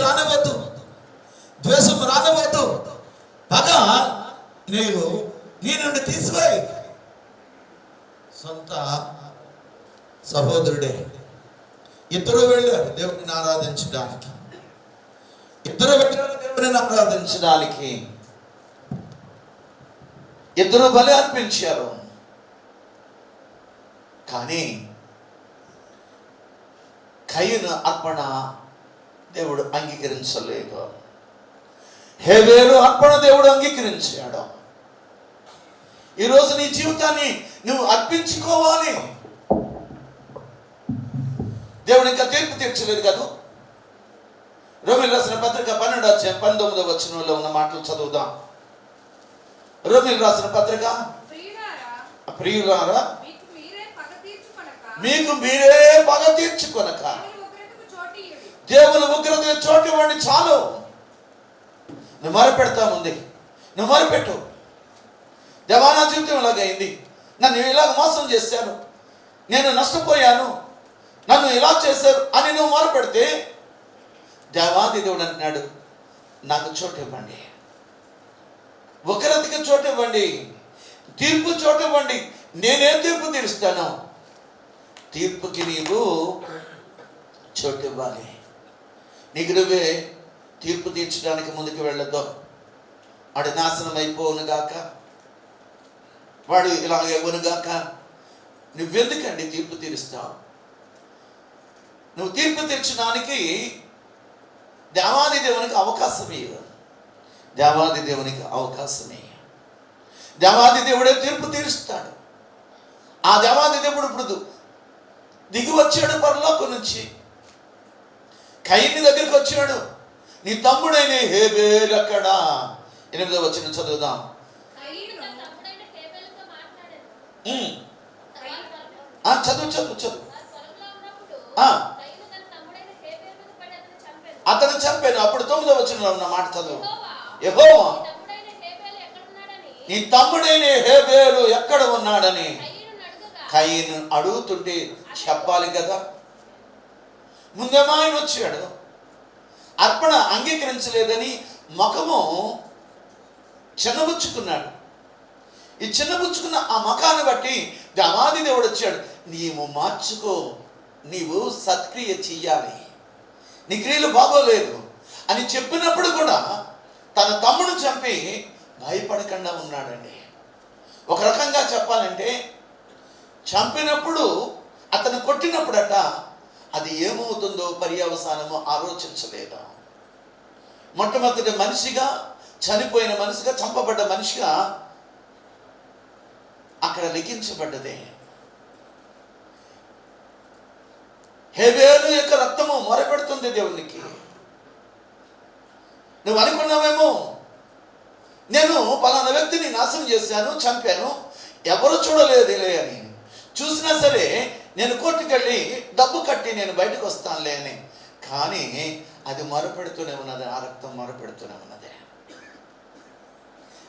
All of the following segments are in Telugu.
రానివ్వద్దు, ద్వేషం రానివ్వద్దు, పగ నీవు నీ నుండి తీసివేయి. సొంత సహోదరుడే, ఇద్దరు వెళ్ళారు దేవుడిని ఆరాధించడానికి, ఇద్దరు వెళ్ళారు దేవుడిని ఆరాధించడానికి, ఇద్దరు బలి అర్పించారు. కానీ కయీను అర్పణ దేవుడు అంగీకరించలేదు, హేబేలు అర్పణ దేవుడు అంగీకరించాడు. ఈరోజు నీ జీవితాన్ని నువ్వు అర్పించుకోవాలి. దేవుడు ఇంకా తీర్పు తీర్చలేదు కదా. రోమీయులకు రాసిన పత్రిక 12:19 ఉన్న మాటలు చదువుదాం. రోమీయులకు రాసిన పత్రిక, ప్రియులారా మీకు మీరే పగ తీర్చుకొనక దేవుని ఉగ్రతకు చోటు ఇవ్వండి. చాలు, నువ్వు మొరపెడతా ఉంది, నువ్వు మొరపెట్టు. దేవా, నా జీవితం ఇలాగైంది, నన్ను ఇలాగ మోసం చేశాను, నేను నష్టపోయాను, నన్ను ఇలా చేశారు అని నువ్వు మొరపెడితే దేవాది దేవుడు అంటున్నాడు, నాకు చోటు ఇవ్వండి, ఉగ్రతకి చోటు ఇవ్వండి, తీర్పు చోటు ఇవ్వండి. నేనే తీర్పు తీరుస్తాను. తీర్పుకి నీవు చోటు ఇవ్వాలి. నీకు నువ్వే తీర్పు తీర్చడానికి ముందుకు వెళ్ళొద్దు. వాడు నాశనం అయిపోవునుగాక, వాడు ఇలాగే ఇవ్వనుగాక. నువ్వెందుకండి తీర్పు తీరుస్తావు? నువ్వు తీర్పు తీర్చడానికి దేవాది దేవునికి అవకాశం ఇవ్వు. దేవాది దేవునికి అవకాశమే. దేవాది దేవుడే తీర్పు తీరుస్తాడు. ఆ దేవాది దేవుడు ఇప్పుడు దిగి వచ్చాడు పరలోకం నుంచి, కయీను దగ్గరికి వచ్చాడు. నీ తమ్ముడైన హేబేలు ఎక్కడా? 8వ వచనం చదువుదాం. చదువు చదువు చదువు. అతను చంపాను. అప్పుడు 9వ వచనంలో ఉన్న మాట చదువు. యెహోవా నీ తమ్ముడైన హేబేలు ఎక్కడ ఉన్నాడని కయీను అడుగుతుంటే చెప్పాలి కదా. ముందేమో ఆయన వచ్చాడు, అర్పణ అంగీకరించలేదని ముఖము చిన్నబుచ్చుకున్నాడు. ఈ చిన్నబుచ్చుకున్న ఆ ముఖాన్ని బట్టి దేవాది దేవుడు వచ్చాడు, నీవు మార్చుకో, నీవు సత్క్రియ చెయ్యాలి, నీ క్రియలు బాగోలేదు అని చెప్పినప్పుడు కూడా తన తమ్ముడు చంపి భయపడకుండా ఉన్నాడండి. ఒక రకంగా చెప్పాలంటే చంపినప్పుడు, అతను కొట్టినప్పుడట అది ఏమవుతుందో పర్యవసానమో ఆలోచించలేదు. మొట్టమొదటి మనిషిగా, చనిపోయిన మనిషిగా, చంపబడ్డ మనిషిగా అక్కడ లిఖించబడ్డదే. హేబేలు యొక్క రక్తము మొరపెడుతుంది దేవునికి. నువ్వు అనుకున్నావేమో నేను పలానా వ్యక్తిని నాశనం చేశాను, చంపాను, ఎవరు చూడలేదులే అని. చూసినా సరే నేను కోర్టుకెళ్ళి డబ్బు కట్టి నేను బయటకు వస్తానులే అని. కానీ అది మొరపెడుతూనే ఉన్నది, ఆ రక్తం మొరపెడుతూనే ఉన్నది,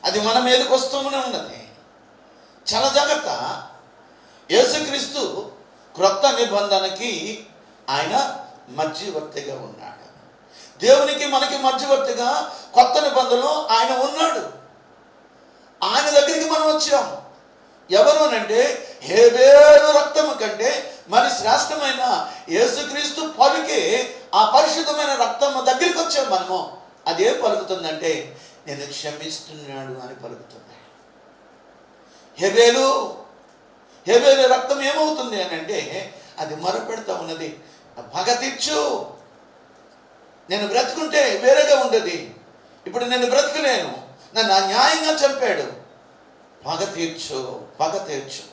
అది మన మీదకి వస్తూనే ఉన్నది. చాలా జాగ్రత్త. యేసుక్రీస్తు క్రొత్త నిబంధనకి ఆయన మధ్యవర్తిగా ఉన్నాడు. దేవునికి మనకి మధ్యవర్తిగా కొత్త నిబంధనలో ఆయన ఉన్నాడు. ఆయన దగ్గరికి మనం వచ్చాం. ఎవరు అంటే హేబేలు రక్తము కంటే మరి శ్రేష్టమైన యేసుక్రీస్తు పలికే ఆ పరిశుద్ధమైన రక్తము దగ్గరికి వచ్చాం మనము. అదేం పలుకుతుందంటే నేను క్షమిస్తున్నాడు అని పలుకుతుంది. హేబేలు రక్తం ఏమవుతుంది అని అంటే అది మొరపెడతా ఉన్నది, పగ తీర్చు, నేను బ్రతుకుంటే వేరేగా ఉండేది, ఇప్పుడు నేను బ్రతకలేను, నన్ను అన్యాయంగా చంపాడు, పగ తీర్చు, పగ తీర్చు.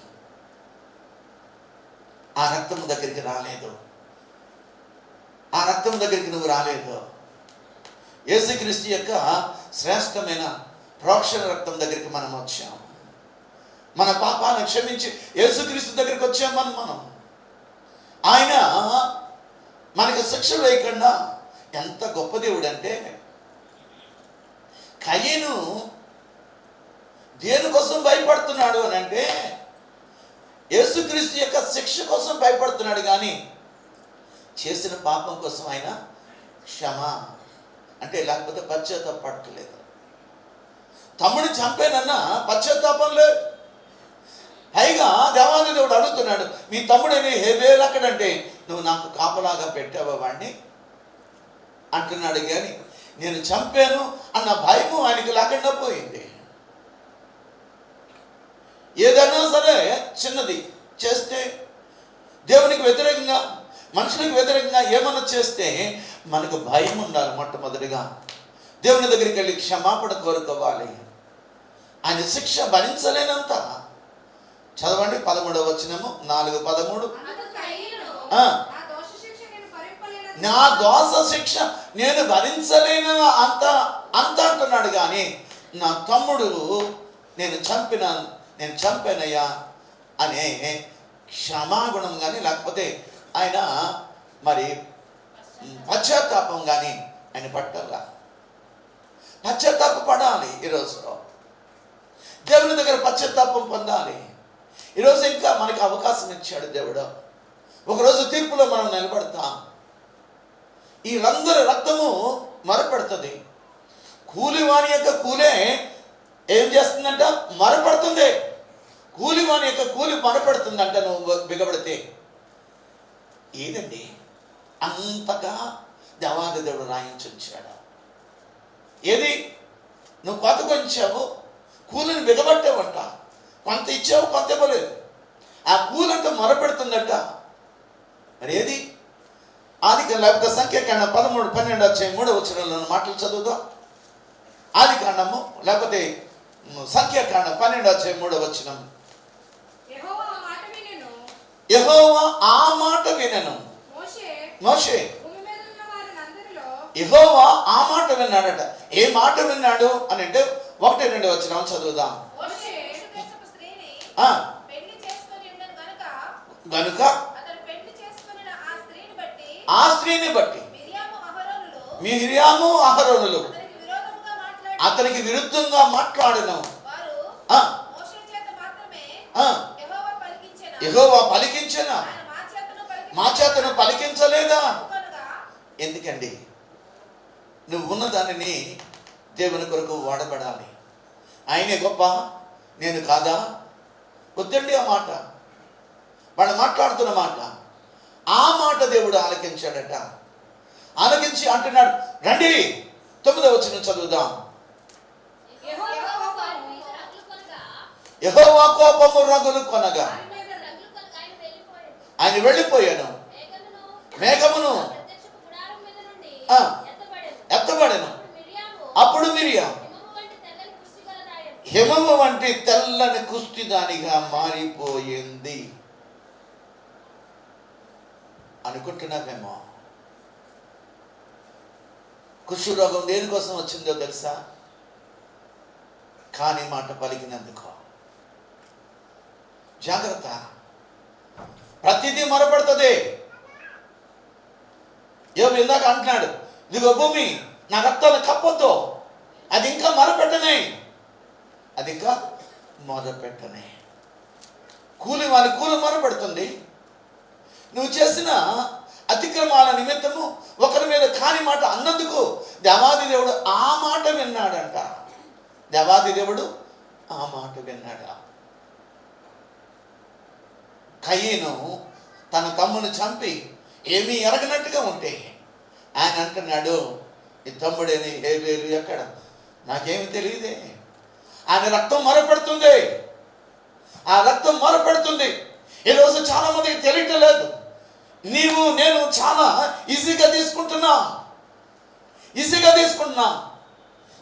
ఆ రక్తం దగ్గరికి రాలేదు, ఆ రక్తం దగ్గరికి నువ్వు రాలేదు. యేసుక్రీస్తు యొక్క శ్రేష్టమైన ప్రోక్షణ రక్తం దగ్గరికి మనం వచ్చాం. మన పాపాలను క్షమించి యేసుక్రీస్తు దగ్గరికి వచ్చాం మనం. ఆయన మనకు శిక్ష వేయకుండా ఎంత గొప్ప దేవుడు అంటే, కయీను దేనికోసం భయపడుతున్నాడు అని అంటే యేసుక్రీస్తు యొక్క శిక్ష కోసం భయపడుతున్నాడు, కానీ చేసిన పాపం కోసం ఆయన అంటే లేకపోతే పశ్చాత్తాపడలేదు. తమ్ముడిని చంపేనన్నా పశ్చాత్తాపం లేదు. పైగా దేవాది దేవుడు అడుగుతున్నాడు, మీ తమ్ముడని హేబేలు అక్కడంటే నువ్వు నాకు కాపలాగా పెట్టావా వాడిని అంటున్నాడు. కానీ నేను చంపాను అన్న భయము ఆయనకి లేకుండా పోయింది. ఏదైనా సరే చిన్నది చేస్తే దేవునికి వ్యతిరేకంగా మనుషులకు వ్యతిరేకంగా ఏమన్నా చేస్తే మనకు భయం ఉండాలి. మొట్టమొదటిగా దేవుని దగ్గరికి వెళ్ళి క్షమాపణ కోరుకోవాలి. ఆయన శిక్ష భరించలేనంత. చదవండి 13వ వచనము 4:13. నా దోష శిక్ష నేను భరించలేను అంత అంటున్నాడు. కానీ నా తమ్ముడు నేను చంపానయ్యా అనే క్షమాగుణం కానీ లేకపోతే ఆయన మరి పశ్చాత్తాపం కానీ ఆయన పట్టాల. పశ్చాత్తాప పడాలి. ఈరోజు దేవుని దగ్గర పశ్చాత్తాపం పొందాలి. ఈరోజు ఇంకా మనకి అవకాశం ఇచ్చాడు దేవుడు. ఒకరోజు తీర్పులో మనం నిలబడతాం. ఈ రంగుల రక్తము మరపెడుతుంది. కూలివాని యొక్క కూలే ఏం చేస్తుందంట? మరపడుతుంది. కూలివాని యొక్క కూలి మరపెడుతుందంట నువ్వు బిగబడితే. ఏదండి అంతగా దేవాది దేవుడు రాయించాడు. ఏది నువ్వు కొత్త కొంచావు, కూలిని బిగబట్టావంట, కొంత ఇచ్చావు, కొంత ఇవ్వలేదు. ఆ కూలంతా మొరపెడుతుందట. మరి ఏది? లేకపోతే సంఖ్యాకాండం 13:12 మాటలు చదువుదాం. ఆదికాండము లేకపోతే సంఖ్యాకాండం 12:3. యెహోవా ఆ మాట వినెను. మోషే యెహోవా ఆ మాట విన్నాడట. ఏ మాట విన్నాడు అని అంటే 1-2 వచనం చదువుదాం. గనుక ఆ స్త్రీని బట్టి మిర్యాము అహరోనులు అతనికి విరుద్ధంగా మాట్లాడను. యెహోవా పలికించెనా? మా చేతను పలికించలేదా? ఎందుకండి? నువ్వు ఉన్న దానిని దేవుని కొరకు వాడబడాలి. ఆయనే గొప్ప, నేను కాదా? వద్దండి ఆ మాట. వాళ్ళు మాట్లాడుతున్న మాట, ఆ మాట దేవుడు ఆలకించాడట. ఆలకించి అంటున్నాడు, రండి 9వ వచనం చదువుదాం. యెహోవా కోపము రగులు కొనగా ఆయన వెళ్ళిపోయాను. మేఘమును ఎత్తబడెను. అప్పుడు మిరియాము హిమము వంటి తెల్లని కుష్టి దానిగా మారిపోయింది. అనుకుంటున్నామేమో. కుష్ఠరోగం దేనికోసం వచ్చిందో తెలుసా? కాని మాట పలికినందుకు. జాగ్రత్త. ప్రతిదీ మొరపెడుతుంది. యోబు ఇందాక అంటున్నాడు, ఇదిగో భూమి నా రక్తాన్ని కప్పొద్దు, అది ఇంకా మొరపెట్టనే, అది ఇంకా మొరపెట్టనే. కూలి వాళ్ళ కూలి మొరపెడుతుంది. నువ్వు చేసిన అతిక్రమాల నిమిత్తము ఒకరి మీద కాని మాట అన్నందుకు దేవాది దేవుడు ఆ మాట విన్నాడంట. దేవాది దేవుడు ఆ మాట విన్నాడు. కయీను తన తమ్ముని చంపి ఏమీ ఎరగనట్టుగా ఉంటే ఆయన అంటున్నాడు, ఈ తమ్ముడేని హేబేలు ఎక్కడ? నాకేమి తెలియదే. ఆయన రక్తం మొరపెడుతుంది. ఆ రక్తం మొరపెడుతుంది. ఈరోజు చాలా మందికి తెలియటం లేదు. నీవు నేను చాలా ఈజీగా తీసుకుంటున్నాం.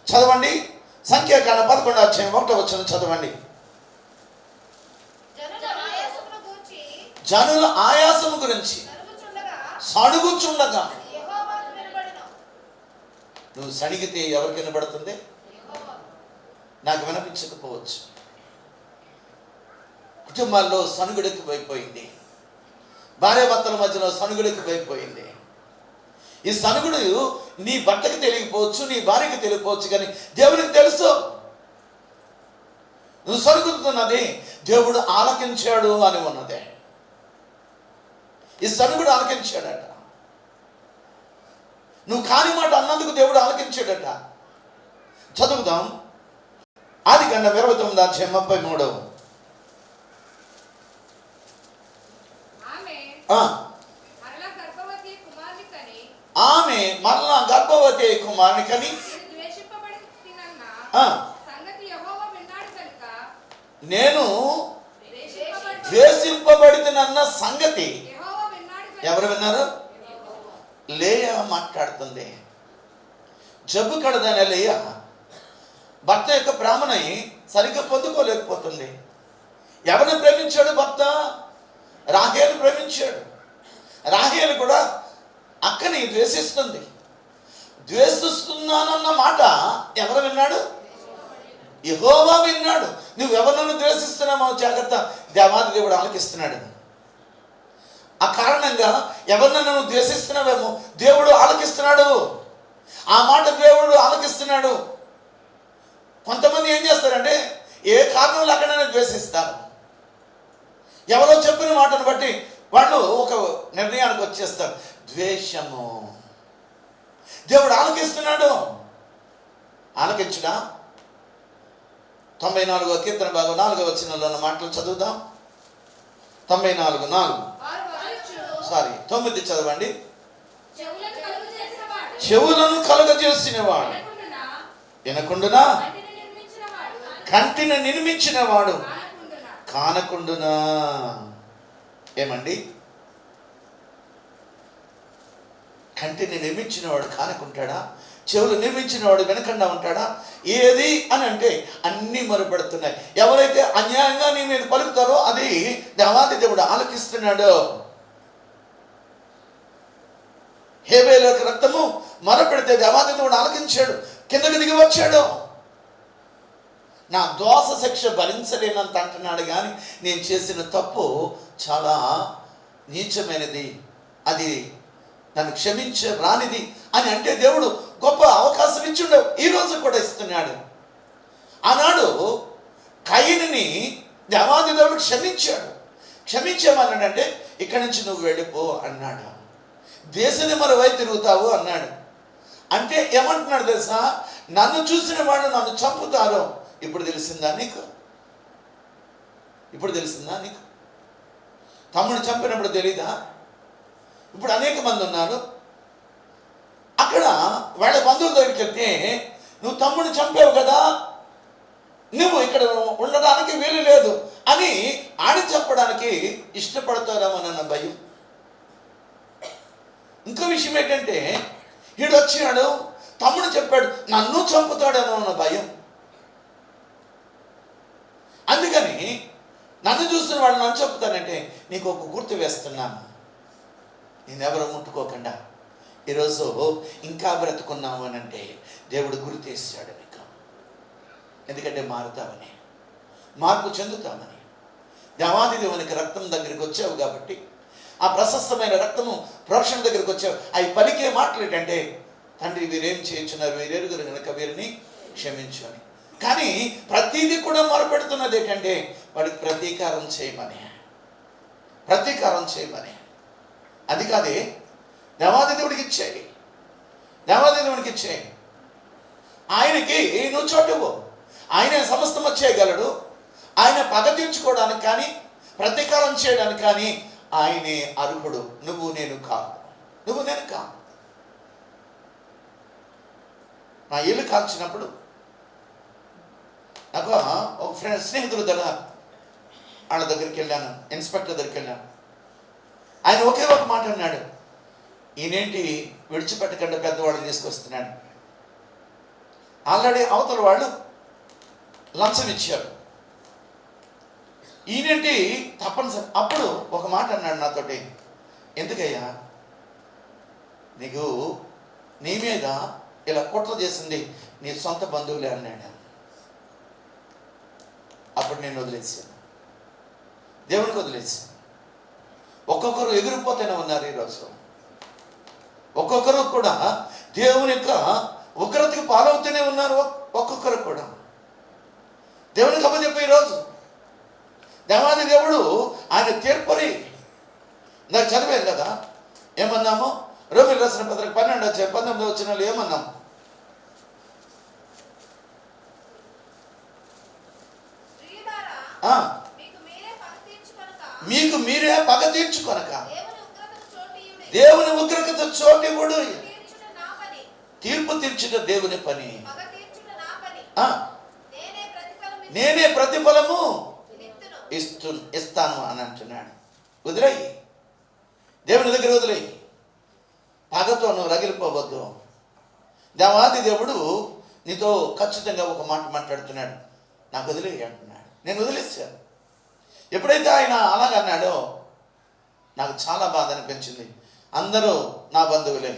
చదవండి సంఖ్యాకాండం 11:1 చదవండి. జనుల ఆయాసము గురించి సడుగుచుండగా. నువ్వు సడిగితే ఎవరికి వినబడుతుంది? నాకు వినిపించకపోవచ్చు. కుటుంబాల్లో సనుగుడెక్కువైపోయింది. భార్యాభర్తల మధ్యలో సనుగుడెక్కువైపోయింది. ఈ సనుగుడు నీ భర్తకి తెలియకపోవచ్చు, నీ భార్యకి తెలియకపోవచ్చు, కానీ దేవునికి తెలుసు. నువ్వు సనుగుతున్నది దేవుడు ఆలకించాడు అని ఉన్నదే. ఈ సనుగుడు ఆలకించాడట. నువ్వు కాని మాట అన్నందుకు దేవుడు ఆలకించాడట. చదువుదాం. ఆదికాండం 29:33. ఆమె మరలా గర్భవతి కుమారుని కని నేను ద్వేషింపబడినన్న సంగతి ఎవరు విన్నారు? లేయా మాట్లాడుతుంది. జబ్బు కడదైన లేయా భర్త యొక్క ప్రేమని సరిగ్గా పొందుకోలేకపోతుంది. ఎవరిని ప్రేమించాడు భర్త? రాహేలు ప్రేమించాడు. రాహేలు కూడా అక్కని ద్వేషిస్తుంది. ద్వేషిస్తున్నానన్న మాట ఎవరు విన్నాడు? యెహోవా విన్నాడు. నువ్వెవరినన్ను ద్వేషిస్తున్నామో జాగ్రత్త, దేవాది దేవుడు ఆలకిస్తున్నాడు. ఆ కారణంగా ఎవరినైనా నువ్వు ద్వేషిస్తున్నావేమో దేవుడు ఆలకిస్తున్నాడు. ఆ మాట దేవుడు ఆలకిస్తున్నాడు. కొంతమంది ఏం చేస్తారంటే ఏ కారణం లేకుండా ద్వేషిస్తారు. ఎవరో చెప్పిన మాటను బట్టి వాళ్ళు ఒక నిర్ణయానికి వచ్చేస్తారు. ద్వేషము. దేవుడు ఆలకిస్తున్నాడు. ఆలకించుడా? 94వ కీర్తన భాగం 4వ వచనంలో ఉన్న మాటలు చదువుదాం. 94:4. 9 చదవండి. చెవులను కలుగజేసినవాడు, వినకుండునా, కంటిని నిర్మించిన వాడు కానకుండునా. ఏమండి? కంటిని నిర్మించిన వాడు కానకుంటాడా? చెవులు నిర్మించిన వాడు వెనకుండా ఉంటాడా? ఏది అని అంటే అన్నీ మొరపెడుతున్నాయి. ఎవరైతే అన్యాయంగా నీ మీద పలుకుతారో అది దేవాది దేవుడు ఆలకిస్తున్నాడు. హేబేలు యొక్క రక్తము మొరపెడితే దేవాది దేవుడు ఆలకించాడు, కిందకి దిగి వచ్చాడు. నా దోష శిక్ష భరించలేనంత అంటున్నాడు, కానీ నేను చేసిన తప్పు చాలా నీచమైనది, అది నన్ను క్షమించే రానిది అని అంటే దేవుడు గొప్ప అవకాశం ఇచ్చిండవు. ఈరోజు కూడా ఇస్తున్నాడు. ఆనాడు కయీనుని దేవాది దేవుడు క్షమించాడు. క్షమించేమన్నాడంటే ఇక్కడి నుంచి నువ్వు వెళ్ళిపో అన్నాడు. దేశాన్ని మరోవై తిరుగుతావు అన్నాడు. అంటే ఏమంటున్నాడు తెలుసా? నన్ను చూసిన వాడు నన్ను చంపుతారు. ఇప్పుడు తెలిసిందా నీకు? ఇప్పుడు తెలిసిందా నీకు? తమ్ముడు చంపినప్పుడు తెలీదా? ఇప్పుడు అనేక మంది ఉన్నారు. అక్కడ వాళ్ళ బంధువుల దగ్గరికి వెళ్తే నువ్వు తమ్ముడు చంపావు కదా, నువ్వు ఇక్కడ ఉండడానికి వీలు లేదు అని ఆడి చెప్పడానికి ఇష్టపడతారేమోనన్న భయం. ఇంకో విషయం ఏంటంటే వీడు వచ్చినాడు, తమ్ముడు చెప్పాడు నన్ను చంపుతాడేమో అన్న భయం. అందుకని నన్ను చూస్తున్న వాడు నన్ను చెప్తానంటే నీకు ఒక గుర్తు వేస్తున్నాను, నేనెవరో ముట్టుకోకుండా ఈరోజు ఇంకా బ్రతుకున్నావు అని అంటే దేవుడు గుర్తేస్తాడు నీకు. ఎందుకంటే మారుతామని, మార్పు చెందుతామని. దేవాది దేవునికి రక్తం దగ్గరికి వచ్చావు కాబట్టి, ఆ ప్రశస్తమైన రక్తము ప్రోక్షణ దగ్గరికి వచ్చావు. అవి పలికే మాటలు ఏంటంటే తండ్రి వీరేం చేయించున్నారు, వీరెరుగురు కనుక వీరిని క్షమించు అని. కానీ ప్రతిదీ కూడా మొరపెడుతున్నది ఏంటంటే వాడికి ప్రతీకారం చేయమని, ప్రతీకారం చేయమని. అది కాదే, దేవాది దేవుడికి ఇచ్చేయి, దేవాది దేవుడికి ఇచ్చేయి. ఆయనకి నువ్వు చోటువు. ఆయనే సమస్తం వచ్చేయగలడు. ఆయన పగ తీర్చుకోవడానికి కానీ ప్రతీకారం చేయడానికి కానీ ఆయనే అర్హుడు. నువ్వు నేను కాదు, నువ్వు నేను కాదు. నా ఇల్లు కాల్చినప్పుడు నాకు ఒక స్నేహితుడు దగ్గర వాళ్ళ దగ్గరికి వెళ్ళాను, ఇన్స్పెక్టర్ దగ్గరికి వెళ్ళాను. ఆయన ఒకే ఒక మాట అన్నాడు, ఈయనేంటి విడిచిపెట్టకుండా పెద్దవాళ్ళని తీసుకొస్తున్నాడు. ఆల్రెడీ అవతల వాళ్ళు లంచం ఇచ్చారు, ఈయనేంటి తప్పనిసరి. అప్పుడు ఒక మాట అన్నాడు నాతోటి, ఎందుకయ్యా నీకు నీ మీద ఇలా కుట్ర చేసింది నీ సొంత బంధువులే అన్నాడు. అప్పుడు నేను వదిలేసాను, దేవునికి వదిలేసాను. ఒక్కొక్కరు ఎగిరిపోతూనే ఉన్నారు ఈరోజు. ఒక్కొక్కరు కూడా దేవుని యొక్క ఉగ్రతకి పాలవుతూనే ఉన్నారు. ఒక్కొక్కరు కూడా దేవునికి అప్పచెప్పి ఈరోజు దేవాది దేవుడు ఆయన తీర్పుని నాకు చదివాను కదా, ఏమన్నాము? రోమీయులకు రాసిన పత్రిక 12:19 ఏమన్నాం? మీకు మీరే పగ తీర్చుకొనక దేవుని ఉగ్రతకు చోటివ్వడు. తీర్పు తీర్చుట దేవుని పని, నేనే ప్రతిఫలము ఇస్తాను అని అంటున్నాడు. వదిలేయి, దేవుని దగ్గర వదిలేయి. పగతో నువ్వు రగిలిపోవద్దు. దేవాది దేవుడు నీతో ఖచ్చితంగా ఒక మాట మాట్లాడుతున్నాడు. నాకు వదిలేయి అంటున్నాడు. నేను వదిలేసాను. ఎప్పుడైతే ఆయన అలాగన్నాడో నాకు చాలా బాధ అనిపించింది. అందరూ నా బంధువులే,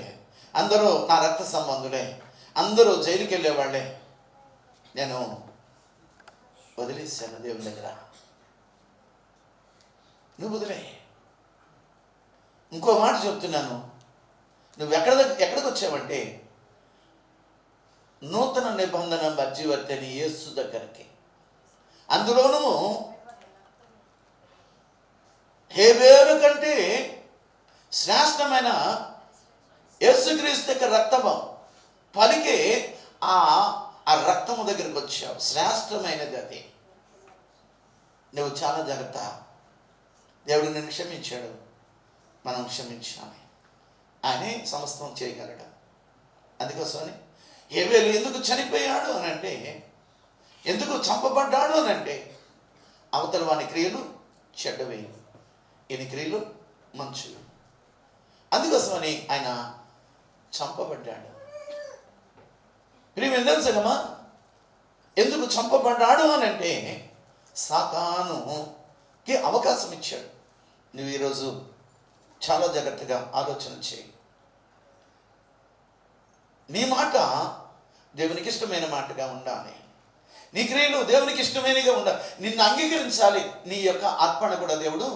అందరూ నా రక్త సంబంధులే, అందరూ జైలుకి వెళ్ళేవాళ్ళే. నేను వదిలేసాను దేవుని దగ్గర. నువ్వు వదిలే. ఇంకో మాట చెప్తున్నాను, నువ్వు ఎక్కడికి వచ్చావంటే నూతన నిబంధన మధ్యవర్తి అని యేసు దగ్గరికి. అందులోనూ హేబేలు కంటే శ్రేష్టమైన యేసుక్రీస్తు యొక్క రక్తము పలికి ఆ రక్తము దగ్గరికి వచ్చావు. శ్రేష్టమైనది అది. నువ్వు చాలా జాగ్రత్త. దేవుడు నిన్ను క్షమించాడు, మనం క్షమించాలి. ఆయనే సమస్తం చేయగలడు. అందుకోసమని హేబేలు ఎందుకు చనిపోయాడు అని అంటే, ఎందుకు చంపబడ్డాడు అని అంటే, అవతల వాని క్రియలు చెడ్డవి, ఈయన క్రియలు మంచివి. అందుకోసమని ఆయన చంపబడ్డాడు. ప్రియమైన తెలుసమ్మా, ఎందుకు చంపబడ్డాడు అని అంటే సాతానుకి అవకాశం ఇచ్చాడు. నువ్వు ఈరోజు చాలా జాగ్రత్తగా ఆలోచన చేయి. నీ మాట దేవునికి ఇష్టమైన మాటగా ఉండాలి. నీ క్రియలు దేవునికి ఇష్టమైనగా ఉండాలి. నిన్ను అంగీకరించాలి. నీ యొక్క అర్పణ కూడా దేవుడు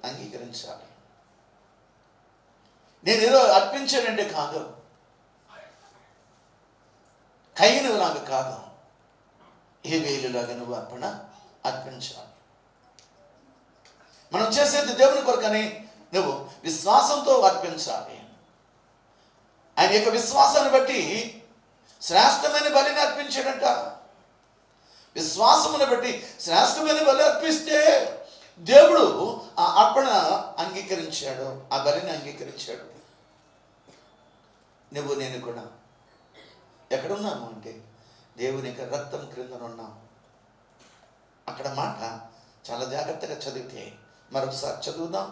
అంగీకరించాలి. నేను ఏదో అర్పించానంటే కాదు, కయ్యనులాగా కాదు, హేబేలులాగా నువ్వు అర్పించాలి. మనం చేసేది దేవుని కొరకని నువ్వు విశ్వాసంతో అర్పించాలి. ఆయన యొక్క విశ్వాసాన్ని బట్టి శ్రేష్టమైన బలిని అర్పించాడంట. విశ్వాసమును బట్టి శ్రేష్టమైన బలి అర్పిస్తే దేవుడు ఆ అర్పణ అంగీకరించాడు, ఆ బలిని అంగీకరించాడు. నువ్వు నేను కూడా ఎక్కడున్నాము అంటే దేవుని యొక్క రక్తం క్రిందనున్నాం. అక్కడ మాట చాలా జాగ్రత్తగా చదివితే మరొకసారి చదువుదాం.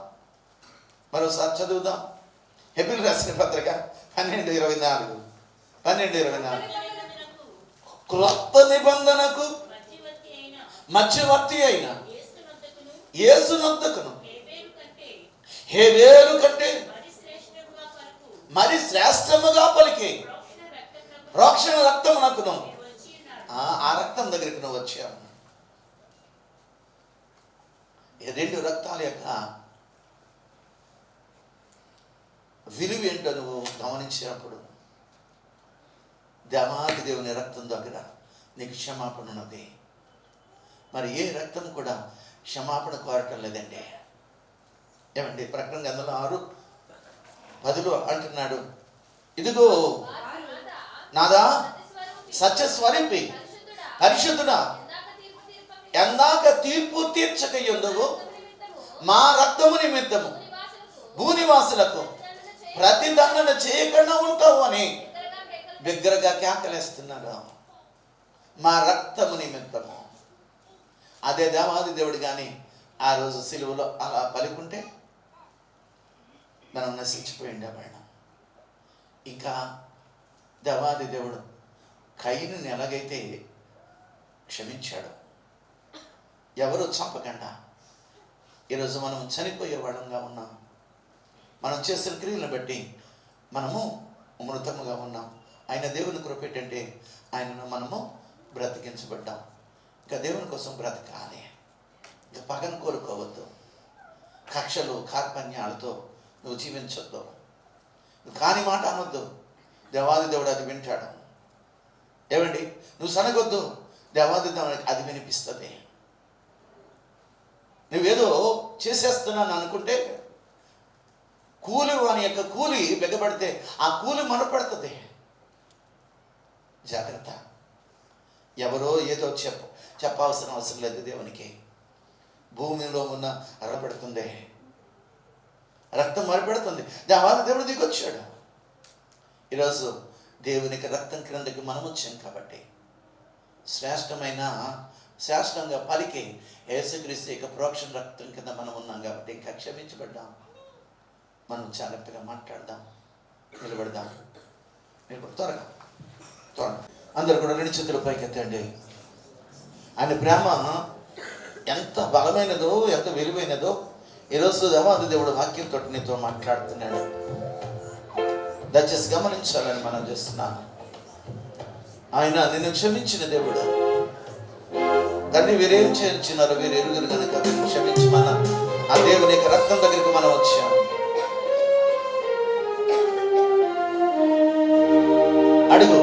హెబ్రీయులకు రాసిన పత్రిక 12:24 క్రొత్త నిబంధనకు మధ్యవర్తి అయిన యేసునొద్దకును హేబేలు కంటే మరి శ్రేష్టముగా పలికే రోక్షణ రక్తమునకును, ఆ రక్తం దగ్గరికి నువ్వు వచ్చావు. ఈ రెండు రక్తాల యొక్క విలువ ఏంటో నువ్వు గమనించినప్పుడు దేవాది దేవుని రక్తం దగ్గర నీకు క్షమాపణ ఉన్నది. మరి ఏ రక్తం కూడా క్షమాపణ కోరటం లేదండి. ఏమండి? ప్రకటన గ్రంథంలో 6:10 అంటున్నాడు, ఇదిగో నాదా సత్య స్వరూపి పరిశుద్ధుడా, ఎందాక తీర్పు తీర్చకయుందువు మా రక్తము నిమిత్తము భూనివాసులకు ప్రతిదండన చేయకుండా ఉంటావు అని బిగ్గరగా కేకలేస్తున్నాడు. మా రక్తము నిమిత్తము. అదే దేవాది దేవుడు కానీ ఆ రోజు సిలువలో అలా పలుకుంటే మనం నశించిపోయింది అవ్వడం. ఇంకా దేవాది దేవుడు కయ్యను ఎలాగైతే క్షమించాడు, ఎవరు చంపకుండా, ఈరోజు మనం చనిపోయే వాళ్ళంగా ఉన్నాం. మనం చేసిన క్రియలను బట్టి మనము మృతముగా ఉన్నాం. ఆయన దేవుని కృప ఏంటంటే ఆయనను మనము బ్రతికించబడ్డాం. ఇంకా దేవుని కోసం బ్రతకాలి. ఇంకా పగను కోరుకోవద్దు. కక్షలు కార్పణ్యాలతో నువ్వు జీవించొద్దు. నువ్వు కాని మాట అనొద్దు. దేవాది దేవుడు అది వింటాడు. ఏమండి? నువ్వు సనగొద్దు. దేవాది దేవుడికి అది వినిపిస్తుంది. నువ్వేదో చేసేస్తున్నాను అనుకుంటే కూలి వాని యొక్క కూలి బిగబడితే ఆ కూలి మొరపెడుతుంది. జాగ్రత్త. ఎవరో ఏదో చెప్పాల్సిన అవసరం లేదు దేవునికి. భూమిలో ఉన్న అరపెడుతుంది, రక్తం మొరపెడుతుంది. దేవుడు దిగొచ్చాడు. ఈరోజు దేవునికి రక్తం క్రిందకి మనం వచ్చాం కాబట్టి శ్రేష్టంగా పలికి యేసుక్రీస్తు యొక్క ప్రోక్షణ రక్తం కింద మనం ఉన్నాం కాబట్టి ఇంకా క్షమించబడ్డాం. మనం జాగ్రత్తగా మాట్లాడదాం, నిలబడదాం. త్వరగా అందరు కూడా 2 చేతుల పైకి ఎత్తండి. ఆయన ప్రేమ ఎంత బలమైనదో, ఎంత విలువైనదో ఈరోజు దేవాది దేవుడు వాక్యంతో నీతో మాట్లాడుతున్నాడు. దయచేసి గమనించాలని మనం చేస్తున్నాను. ఆయన నిన్ను క్షమించిన దేవుడు. దాన్ని వీరేం చేయించినారో వీరు ఎరుగురు కనుక క్షమించమన్న ఆ దేవుని యొక్క రక్తం దగ్గరికి మనం వచ్చాం. అడుగు.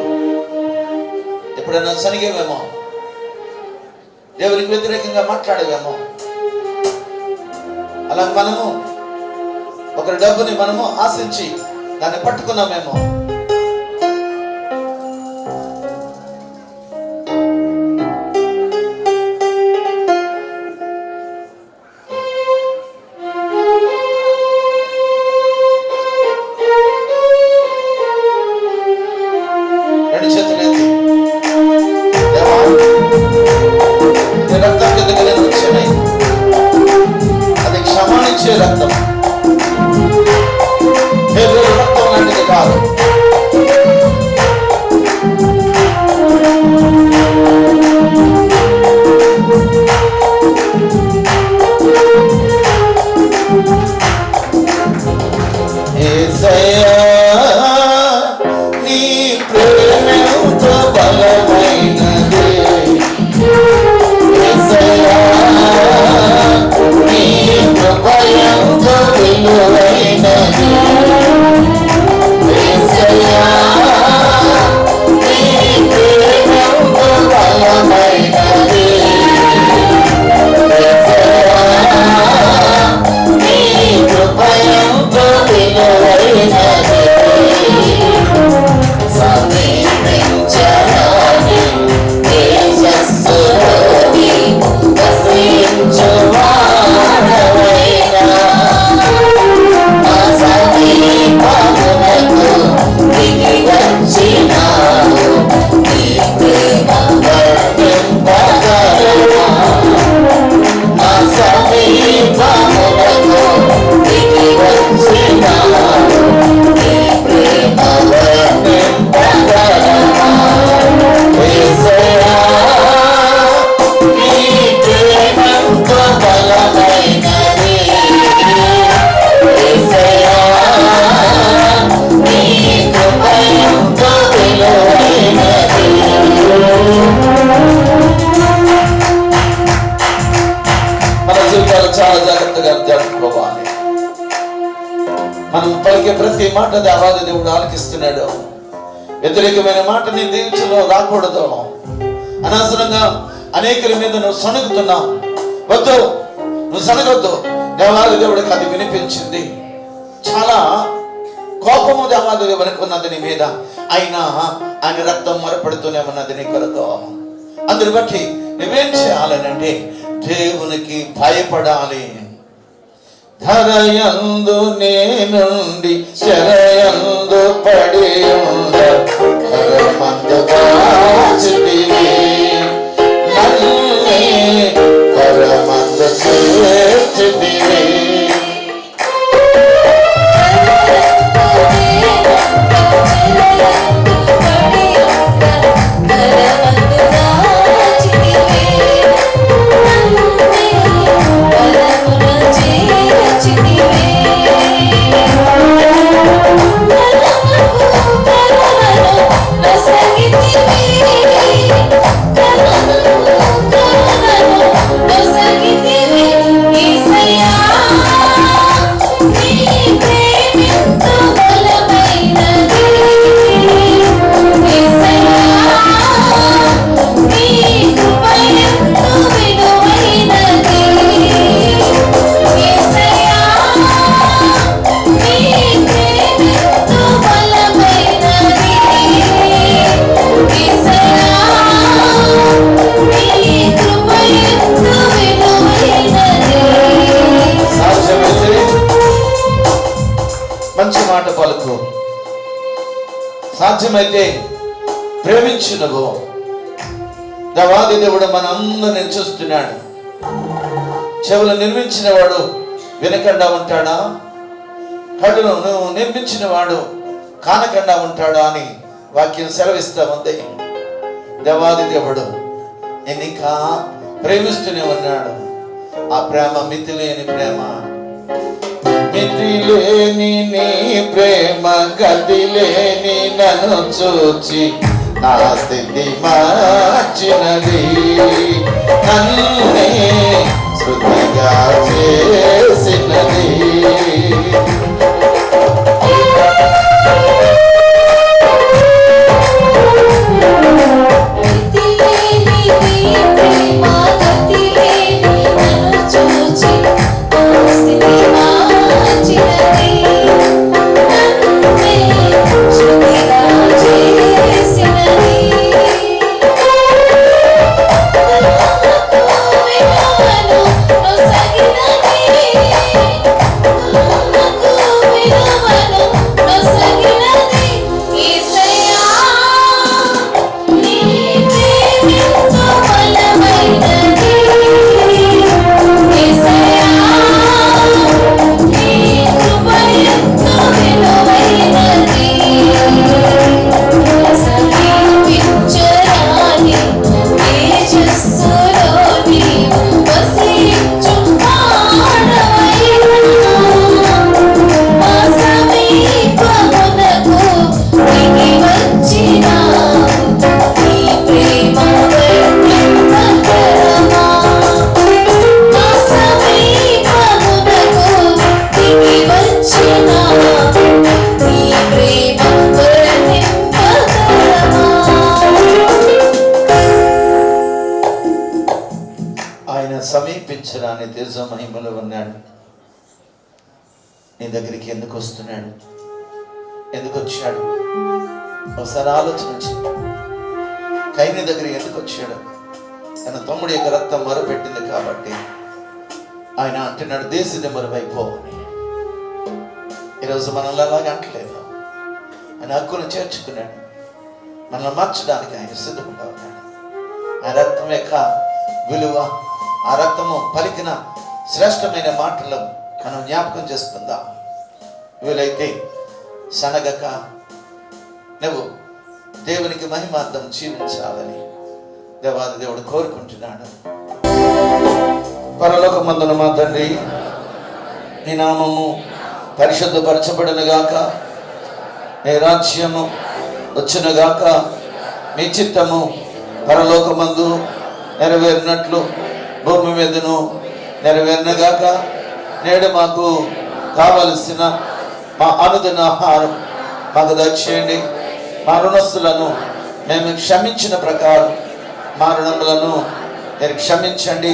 ఎప్పుడైనా సనిగేవేమో, దేవునికి వ్యతిరేకంగా మాట్లాడేవేమో, అలా మనము ఒకరి డబ్బుని మనము ఆశించి దాన్ని పట్టుకున్నామేమో. రక్తం లాంటిది కాదు. యేసయ్యా నీ ప్రేమతో బలమైనది. యేసయ్యా నీ కృపయంతో విలువైనది. యేసయ్యా నీ ప్రేమతో బలమైనది. యేసయ్యా నీ కృపయంతో విలువైనది. సమీపించరాని తేజస్సులోని వసించువాడవైనా నా సమీపమునకు దిగి వచ్చినావు. నీ ప్రేమ వర్ణింపగలనా? నా సమీపమునకు దిగి వచ్చినావు. నీ ప్రేమ వర్ణింపగలనా? యేసయ్యా నీ ప్రేమంతో బలమైనది. యేసయ్యా నీ కృపయంతో విలువైనది. మన జీవితాలు చాలా జాగ్రత్తగా జరుపుకోవాలి. మనం పలికే ప్రతి మాట దేవాది దేవుడు ఆలకిస్తున్నాడు. వ్యతిరేకమైన మాట నీ దీవించలో రాకూడదు. అనవసరంగా అనేకుల మీద నువ్వు సణుగుతున్నావు. వద్దు, నువ్వు సణగొద్దు. దేవాది దేవుడికి అది వినిపించింది. చాలా కోపము దేవాది దేవునికి ఉన్నది నీ మీద. అయినా ఆయన రక్తం మొరపెడుతూనే ఉన్నది నీ కొరకు. అందుని బట్టి నువ్వేం చేయాలనంటే దేవునికి భయపడాలి. ధరయందు నేనుండి శరయందు పడి కరమందుగా చిటివే నన్నే కరమందు చేర్చితివే. సాధ్యమైతే ప్రేమించునువు. దేవాది దేవుడు మనందరిని చూస్తున్నాడు. చెవులు నిర్మించిన వాడు వినకుండా ఉంటాడా? కళ్ళను నువ్వు నిర్మించిన వాడు కానకుండా ఉంటాడా అని వాక్యం సెలవిస్తా ఉంది. దేవాది దేవుడు నేను ఇంకా ప్రేమిస్తూనే ఉన్నాడు. ఆ ప్రేమ మితిలేని ప్రేమ, మితిలేని నీ ప్రేమ, గతిలేని నన్ను చూచి నా స్థితి మార్చినది, నన్నే శృతిగా చేసినది. సమీపించరాని తేజ మహిమలో ఉన్నాడు. నీ దగ్గరికి ఎందుకు వస్తున్నాడు? ఎందుకు వచ్చాడు? ఒకసారి ఆలోచించి. కైని దగ్గర ఎందుకు వచ్చాడు? తన తమ్ముడి యొక్క రక్తం మొరపెట్టింది కాబట్టి ఆయన అంటున్నాడు, దేశం మరువైపోవని. ఈరోజు మనల్ని అలాగే అంటలేదు. ఆయన హక్కును చేర్చుకున్నాడు. మనల్ని మార్చడానికి ఆయన సిద్ధంగా ఉన్నాడు. ఆ రక్తం యొక్క విలువ, ఆ రక్తము పలికిన శ్రేష్టమైన మాటలు మనం జ్ఞాపకం చేసుకుందాం. వీలైతే సనగక నువ్వు దేవునికి మహిమార్థం జీవించాలని దేవాది దేవుడు కోరుకుంటున్నాడు. పరలోకమందున మా తండ్రి, నీ నామము పరిశుద్ధపరచబడునుగాక, నీ రాజ్యము వచ్చునుగాక, మీ చిత్తము పరలోకమందు నెరవేరినట్లు భూమి మీదను నెరవేరినగాక. నేడు మాకు కావలసిన మా అనుదిన ఆహారం మాకు దయచేయండి. మా రుణస్తులను మేము క్షమించిన ప్రకారం మా రుణములను మీరు క్షమించండి.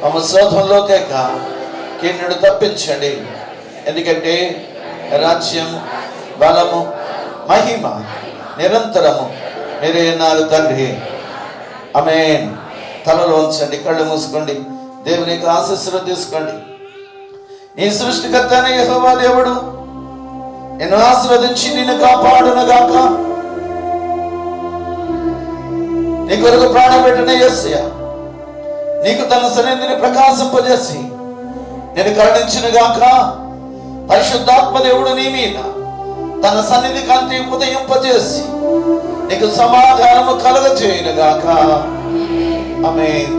మమ్మ శోధంలో తేక కీడును తప్పించండి. ఎందుకంటే రాజ్యం, బలము, మహిమ నిరంతరము మీరే నారు తండ్రి. ఆమేన్. తలలో ఉంచండి, కళ్ళు మూసుకోండి, దేవుని యొక్క ఆశీస్సులు తీసుకోండి. నీ సృష్టికర్త అయిన యెహోవా దేవుడు నిన్ను ఆశీర్వదించి నిన్ను కాపాడునుగాక. నీ కొరకు ప్రాణం పెట్టిన యేసయ్య నీకు తన సన్నిధిని ప్రకాశింపజేసి నేను కరుణించునుగాక. పరిశుద్ధాత్మ దేవుడు నీ మీద తన సన్నిధి కాంతి ఉదయింపజేసి నీకు సమాధానము కలుగజేయునుగాక. ఆమేన్.